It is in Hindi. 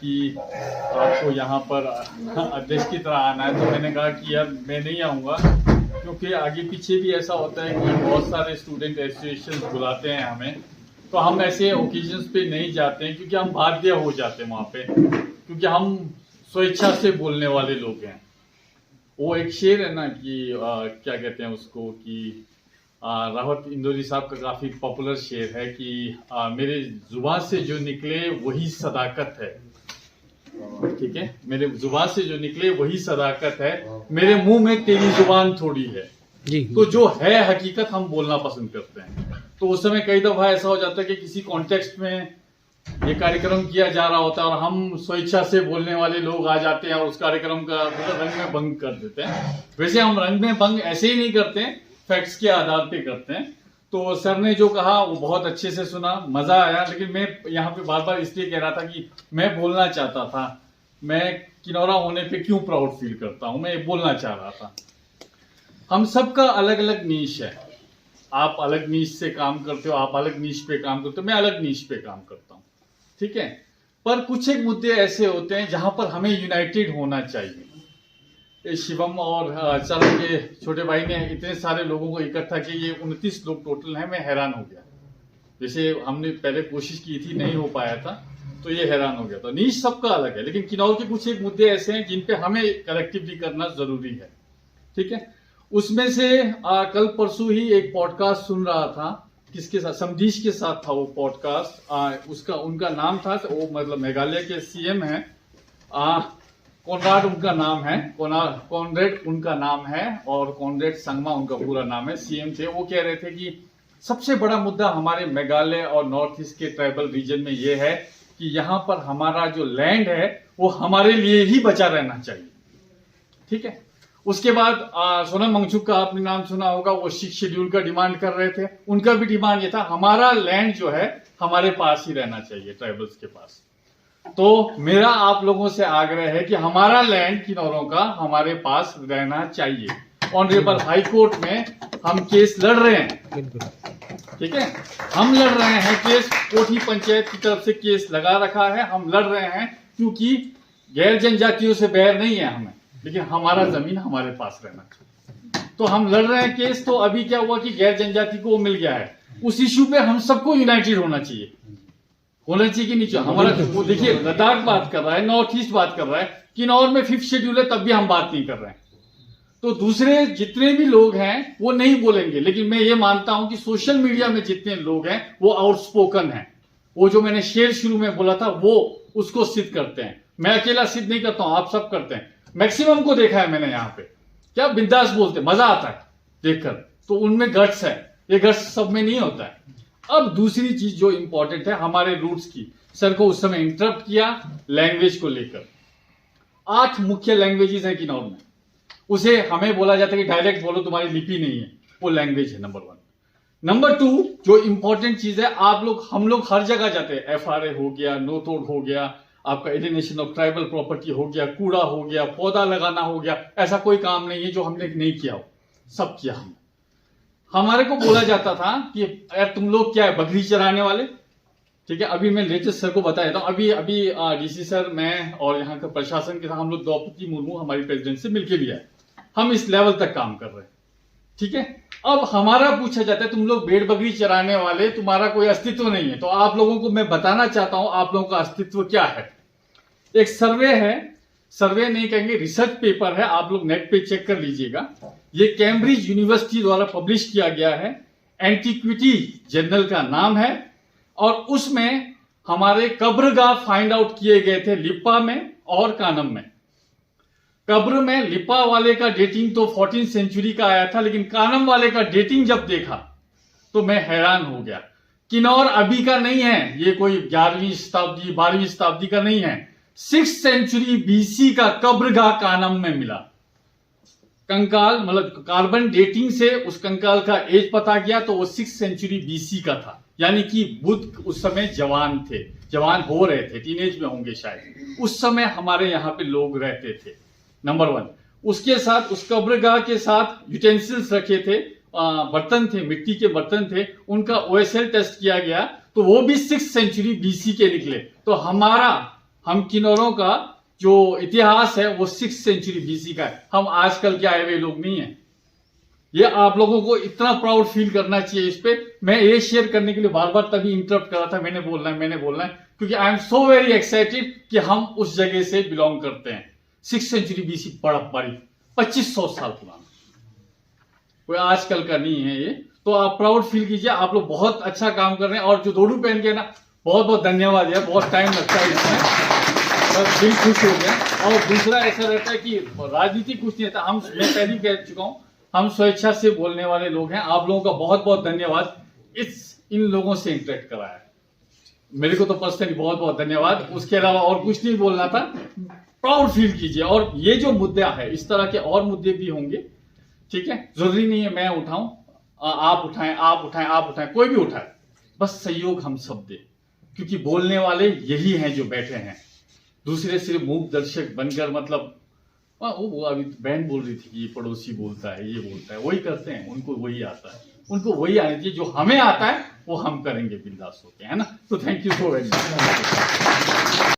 कि आपको यहाँ पर अध्यक्ष की तरह आना है, तो मैंने कहा कि यार मैं नहीं आऊँगा, क्योंकि आगे पीछे भी ऐसा होता है कि बहुत सारे स्टूडेंट एसोसिएशन बुलाते हैं हमें, तो हम ऐसे ओकेजन्स पे नहीं जाते हैं क्योंकि हम बाध्य हो जाते हैं वहाँ पे, क्योंकि हम स्वेच्छा से बोलने वाले लोग हैं। वो एक शेर है ना कि क्या कहते हैं उसको कि राहत इंदौरी साहब का काफी पॉपुलर शेर है कि मेरे जुबान से जो निकले वही सदाकत है। ठीक है, मेरे जुबान से जो निकले वही सदाकत है, मेरे मुंह में तेरी जुबान थोड़ी है जी। तो जो है हकीकत हम बोलना पसंद करते हैं। तो उस समय कई दफा ऐसा हो जाता है कि किसी कॉन्टेक्स्ट में ये कार्यक्रम किया जा रहा होता है और हम स्वेच्छा से बोलने वाले लोग आ जाते हैं और उस कार्यक्रम का रंग में भंग कर देते हैं। वैसे हम रंग में भंग ऐसे ही नहीं करते हैं, फैक्ट्स के आधार पे करते हैं। तो सर ने जो कहा वो बहुत अच्छे से सुना, मजा आया, लेकिन मैं यहाँ पे बार बार इसलिए कह रहा था कि मैं बोलना चाहता था, मैं किनौरा होने पे क्यों प्राउड फील करता हूं, मैं बोलना चाह रहा था। हम सबका अलग अलग नीश है, आप अलग नीश से काम करते हो, आप अलग नीश पे काम करते हो, मैं अलग नीश पे काम करता हूँ, ठीक है। पर कुछ एक मुद्दे ऐसे होते हैं जहां पर हमें यूनाइटेड होना चाहिए। शिवम और चरण के छोटे भाई ने इतने सारे लोगों को इकट्ठा किया, ये 29 लोग टोटल हैं, मैं हैरान हो गया। जैसे हमने पहले कोशिश की थी, नहीं हो पाया था, तो ये हैरान हो गया। तो नीश सबका अलग है, लेकिन किन्नौर के कुछ एक मुद्दे ऐसे हैं जिन पे हमें कलेक्टिवली करना जरूरी है, ठीक है। उसमें से कल परसों ही एक पॉडकास्ट सुन रहा था, किसके साथ, समदीश के साथ था वो पॉडकास्ट। उसका उनका नाम था, वो मतलब मेघालय के सीएम है, कॉनराड उनका नाम है, कॉनरेड उनका नाम है, और कॉनरेड संगमा उनका पूरा नाम है, सीएम थे। वो कह रहे थे कि सबसे बड़ा मुद्दा हमारे मेघालय और नॉर्थ ईस्ट के ट्राइबल रीजन में ये है कि यहाँ पर हमारा जो लैंड है वो हमारे लिए ही बचा रहना चाहिए, ठीक है। उसके बाद सोनम वांगचुक का आपने नाम सुना होगा, वो 6 शेड्यूल का डिमांड कर रहे थे। उनका भी डिमांड ये था, हमारा लैंड जो है हमारे पास ही रहना चाहिए, ट्राइबल्स के पास। तो मेरा आप लोगों से आग्रह है कि हमारा लैंड किन्नौरों का हमारे पास रहना चाहिए। ऑनरेबल हाई कोर्ट में हम केस लड़ रहे हैं, ठीक है, हम लड़ रहे हैं केस, कोठी पंचायत की तरफ से केस लगा रखा है, हम लड़ रहे हैं क्योंकि गैर जनजातियों से बैर नहीं है हमें, लेकिन हमारा जमीन हमारे पास रहना चाहिए। तो हम लड़ रहे हैं केस। तो अभी क्या हुआ कि गैर जनजाति को मिल गया है, उस इश्यू पे हम सबको यूनाइटेड होना चाहिए कि नहीं चाहिए। हमारा वो देखिए, लद्दाख बात कर रहा है, नॉर्थ ईस्ट बात कर रहा है, किन्नौर में 5th शेड्यूल है, तब भी हम बात नहीं कर रहे हैं। तो दूसरे जितने भी लोग हैं वो नहीं बोलेंगे, लेकिन मैं ये मानता हूं कि सोशल मीडिया में जितने लोग हैं वो आउटस्पोकन हैं। वो जो मैंने शेर शुरू में बोला था वो उसको सिद्ध करते हैं। मैं अकेला सिद्ध नहीं करता हूं, आप सब करते हैं। मैक्सिमम को देखा है मैंने यहाँ पे, क्या बिंदास बोलते, मजा आता है देखकर। तो उनमें गट्स है, ये गट्स सब में नहीं होता है। अब दूसरी चीज जो इंपॉर्टेंट है हमारे रूट्स की, सर को उस समय इंटरप्ट किया लैंग्वेज को लेकर। 8 मुख्य लैंग्वेजेस हैं किन्नौर में, उसे हमें बोला जाता है कि डायलेक्ट बोलो, तुम्हारी लिपि नहीं है, वो लैंग्वेज है, नंबर 1। नंबर 2 जो इंपॉर्टेंट चीज है, आप लोग, हम लोग हर जगह जाते हैं, FRA हो गया, नो तोड़ हो गया, आपका एलिनेशन ऑफ ट्राइबल प्रॉपर्टी हो गया, कूड़ा हो गया, पौधा लगाना हो गया, ऐसा कोई काम नहीं है जो हमने नहीं किया हो, सब किया हमने। हमारे को बोला जाता था कि यार तुम लोग क्या है, बकरी चराने वाले, ठीक है। अभी मैं लेटेस्ट सर को बता देता हूं, अभी डीसी सर, मैं और यहाँ का प्रशासन के साथ हम लोग द्रौपदी मुर्मू हमारी प्रेसिडेंट से मिलकर भी आए, हम इस लेवल तक काम कर रहे हैं, ठीक है। अब हमारा पूछा जाता है तुम लोग भेड़ बकरी चराने वाले, तुम्हारा कोई अस्तित्व नहीं है। तो आप लोगों को मैं बताना चाहता हूं आप लोगों का अस्तित्व क्या है। एक सर्वे है, सर्वे नहीं कहेंगे, रिसर्च पेपर है, आप लोग नेट पे चेक कर लीजिएगा। ये कैम्ब्रिज यूनिवर्सिटी द्वारा पब्लिश किया गया है, एंटीक्विटी जर्नल का नाम है, और उसमें हमारे कब्रगाह फाइंड आउट किए गए थे लिप्पा में और कानम में। कब्र में लिप्पा वाले का डेटिंग तो 14th सेंचुरी का आया था, लेकिन कानम वाले का डेटिंग जब देखा तो मैं हैरान हो गया। किन्नौर अभी का नहीं है, ये कोई 11वीं शताब्दी 12वीं शताब्दी का नहीं है, 6th सेंचुरी BC का कब्रगाह कानम में मिला। कंकाल मतलब कार्बन डेटिंग से उस कंकाल का एज पता किया तो वो 6th सेंचुरी BC का था, यानी कि बुद्ध उस समय जवान थे, जवान हो रहे थे, टीनेज में होंगे शायद, उस समय हमारे यहाँ पे लोग रहते थे, नंबर 1। उसके साथ, उस कब्रगाह के साथ यूटेंसिल्स रखे थे, बर्तन थे, मिट्टी के बर्तन थे, उनका OSL टेस्ट किया गया तो वो भी 6th सेंचुरी BC के निकले। तो हम किन्नौरों का जो इतिहास है वो 6th सेंचुरी BC का है। हम आजकल के आए हुए लोग नहीं है। ये आप लोगों को इतना प्राउड फील करना चाहिए इस पे। मैं ये शेयर करने के लिए बार बार तभी इंटरप्ट कर रहा था, मैंने बोलना है क्योंकि I am so very excited कि हम उस जगह से बिलोंग करते हैं। 6th सेंचुरी BC बड़ी 2500 साल पुराना, कोई आजकल का नहीं है ये। तो आप प्राउड फील कीजिए, आप लोग बहुत अच्छा काम कर रहे हैं। और जो दोड़ू पहन के ना, बहुत बहुत धन्यवाद यार, बहुत टाइम लगता है इसमें, बस दिल खुश हो गया। और दूसरा ऐसा रहता है कि राजनीति कुछ नहीं था, मैं पहले ही कह चुका हूं, हम स्वेच्छा से बोलने वाले लोग हैं। आप लोगों का बहुत बहुत धन्यवाद इन लोगों से इंटरेक्ट कराया है, मेरे को तो पर्सनली बहुत बहुत धन्यवाद। उसके अलावा और कुछ नहीं बोलना था, प्राउड फील कीजिए। और ये जो मुद्दा है, इस तरह के और मुद्दे भी होंगे, ठीक है, जरूरी नहीं है मैं उठाऊं, आप उठाएं, कोई भी उठाए, बस सहयोग हम सब दे, क्योंकि बोलने वाले यही हैं जो बैठे हैं। दूसरे सिर्फ मूक दर्शक बनकर, मतलब वो अभी बहन बोल रही थी कि ये पड़ोसी बोलता है, ये बोलता है, वही करते हैं, उनको वही आता है, उनको वही आना चाहिए। जो हमें आता है वो हम करेंगे बिंदास होके, है ना। तो thank you so very much.